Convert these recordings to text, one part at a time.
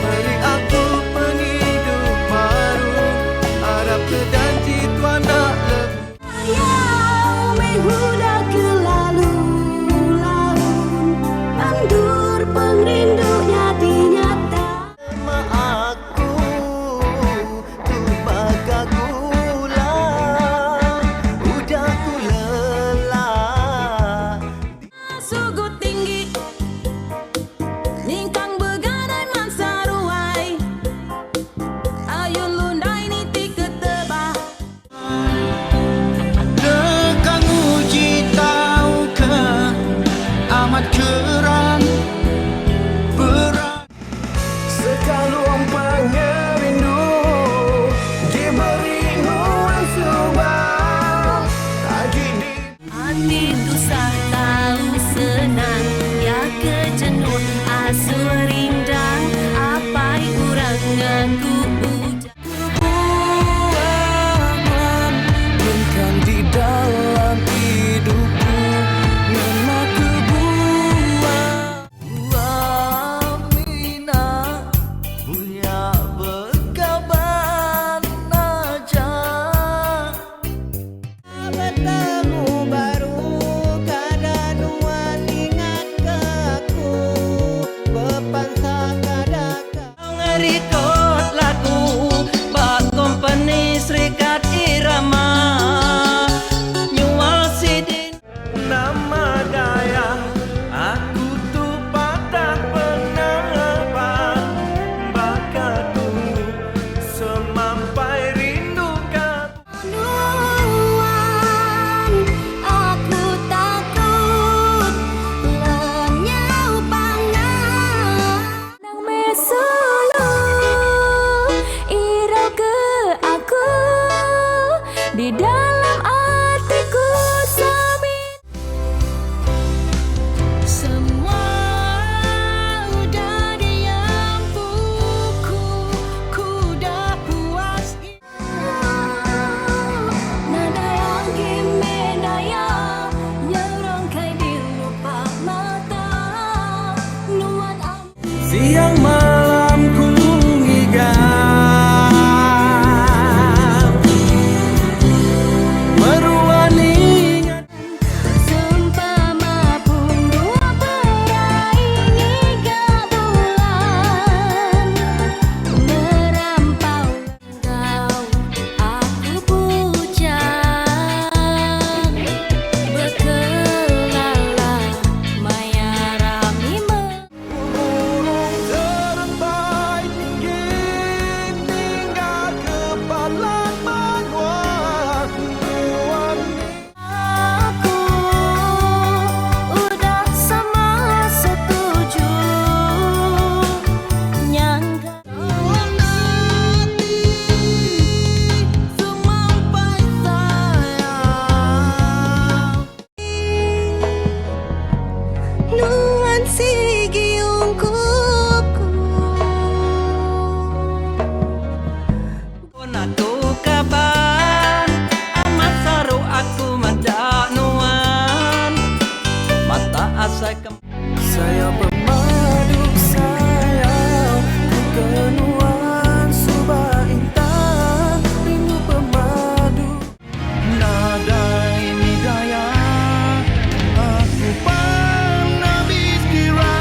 Beri aku penghidup baru, harap kedanji Tuhan nak lebih. Menghuda ke lalu-lalu, andur pengrindunya dinyata. Aku tu bagagula, udah ku lelah. Sugut tinggi, ningkang begadai mansaruai, ayun lundai niti ketebah. Dekang uji tahukah amat keram berat. Sekalung pengerindu diberi nuan subah lagi di Hati susah tahu senang, ya kejenuh asuh rindang, apai urang ngaku ujar. buangan bukan di dalam hidupku memang kebuang. Amina punya berkabar aja. Bertemu baru kada nuan ingat ke aku, berpangsa kada ngerikot lagu bak company Serikat Irama nyual sidin nama daya. Aku tu patah penapa bakal tunggu semampai rindu kau. Nuan, aku takut lenyau pangan. Nang mesolo irau ke aku di dalam hatiku samin. Semua udah diampuku, ku dah puas. Nada yang gimana ya, nyerongkai di lupa mata. Nuan Siang malam ku ngigau meruan ingat. seumpama pun dua perai gabungan, merampau engkau aku bujang, berkelala maya rami Burung terbang tinggi tinggal kepala bangun nuan. aku udah sama setuju nyangka Semampai sayang nuan sigiung kuku. aku kapan amat saru aku manja nuan mata asai saya pemaduk sayang ku kenuan subah intan rindu pemadu nada ini daya aku panabis kira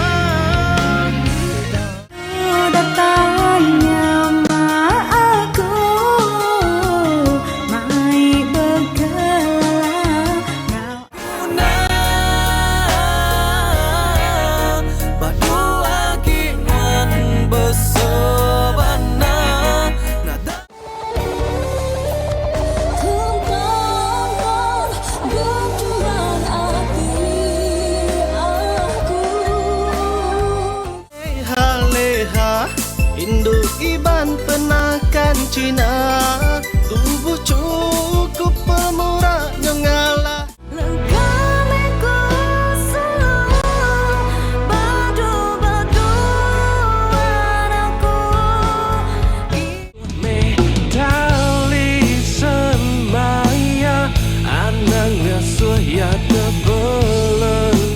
Datangnya mak aku mai bergelar Badua kinan besobana nada tumpang benturan hati aku. leha induk iban penakan Cina tubuh cukup pemurah nyongala. Lengkameku selalu badu-badu aku. Medali semaya anang ngasuh ya tebelen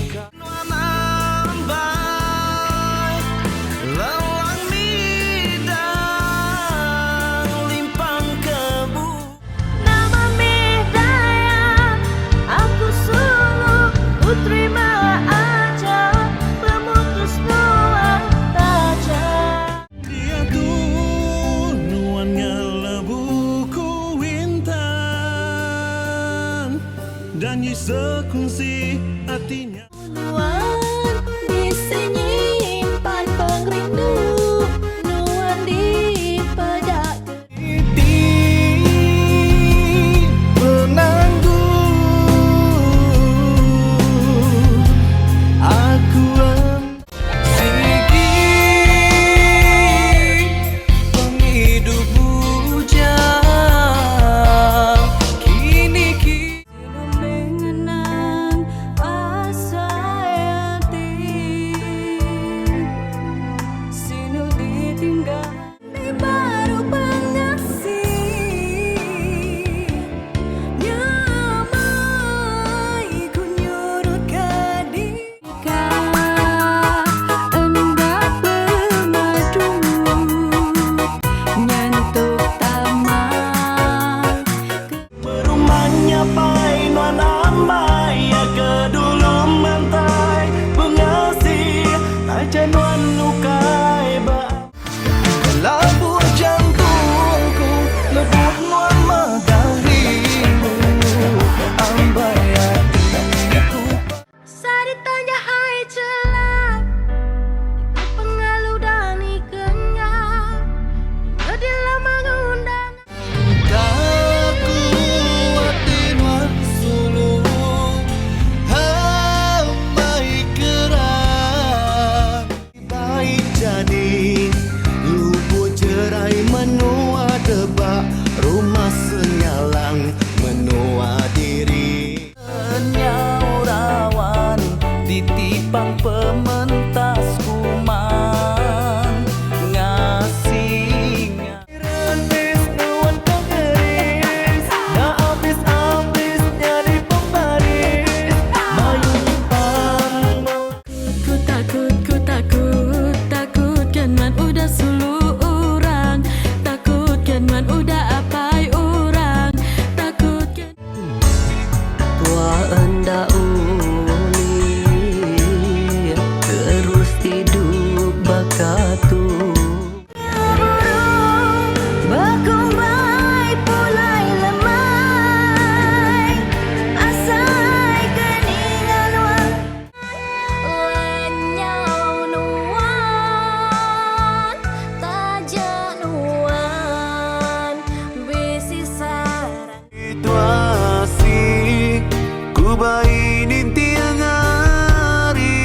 ku terima aja pemutus nuan tajam. Dia tu nuan ngalabu ku wintan dan yi sekungsi artinya. Nuan bisa nyimpan pengrindu, nuan di pedak mengenang asa hati, sinu ditinggal di baru pengasih, nyamai ku nyurut kadi endak bermadu nyentuh taman Berumahnya pai nuan amai ya ke dulu mentai pengasih aja nuan lukai ba labuh jantungku lebuh nuan madarimu ambai hatiku. Saritanya hai celak pengalu dan ikenya ngedilah mengundang Kaku atin wasulu hamai kerang baik jadi lubu jerai menua debak rumah senyalang menua diri nyaurawan ditipang pementas kuman ngasih Renis nuan pengeris na abis-abis nyari pembaris mayu nyimpan Ku takut kan man udah sulu orang, takut kan man udah apai orang, takut kan tua enda uli terus hidup bakatu Bakumbai pulai lemai asai keningan wang lenyau nuan tajak nuan bisi sarang itu asik ku bainin tiang hari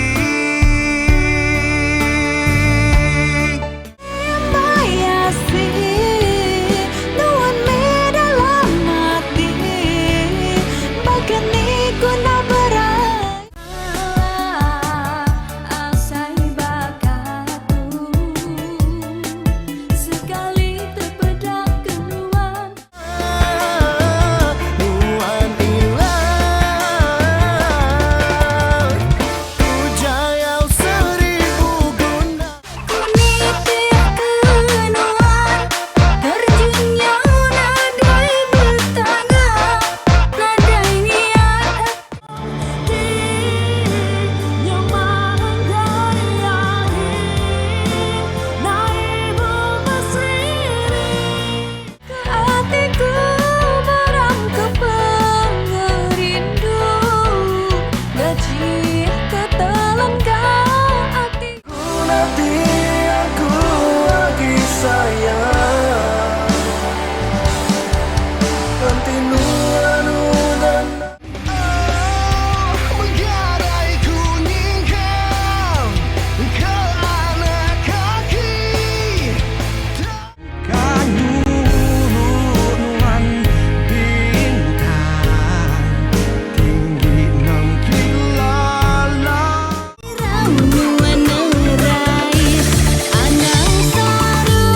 Bayasi nuan me dalam hati bahkan ku nak berai asai bakatu sekali terbedak keluar nuan hilang pujayau seribu guna Nitik kenuan terjunnya nadai bertanya nadai niat hati nyamang gayahi naibu mesriri ke hatiku merangkap pengerindu gaji ketelan kau hatiku nanti aku lagi sayang nanti nuan udan menggarai kuningkan ke anak kaki kayu nuan bintang tinggi 6 kilometer Ramuan nerai anang saru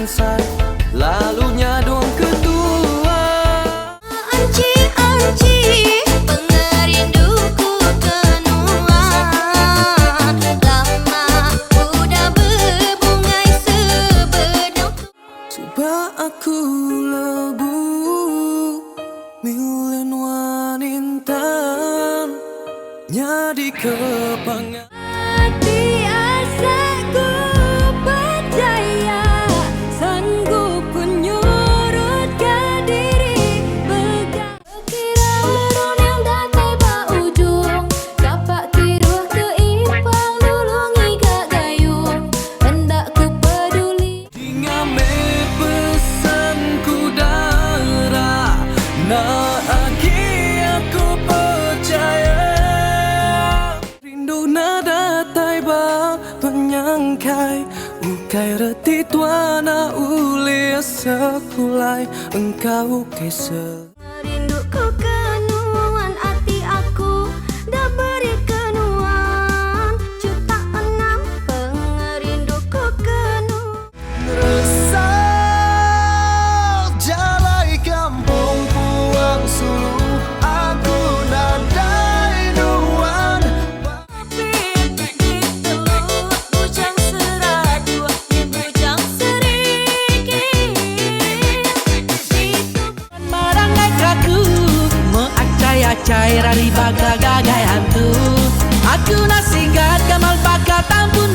say lalunya dong kedua. Anci pengerinduku kenuan, lama udah berbungai sebedok. Coba aku lebu milen wanintan nyadi kepangan. Hati asaku percaya, sanggup ku nyurut ke diri begang. Kira weron yang datai ba ujung, kapak kiruh keimpang lulungi gak gayung, hendak ku peduli. Dingame pesanku darah, nah aki aku percaya. Rindu nada taiba penyangkai, ukai reti tuana uli sekulai engkau kesel. Merinduku kenuan, hati aku dah beri kenuan. Juta enam pengerinduku kenuan. Resah jalai kampung puang sulu, aku nadai nuan. Bujang seradu, bujang serikit. Marangai kaku Meacai-acai rari baga gagai hantu Aku nasingkat kamal baka tampu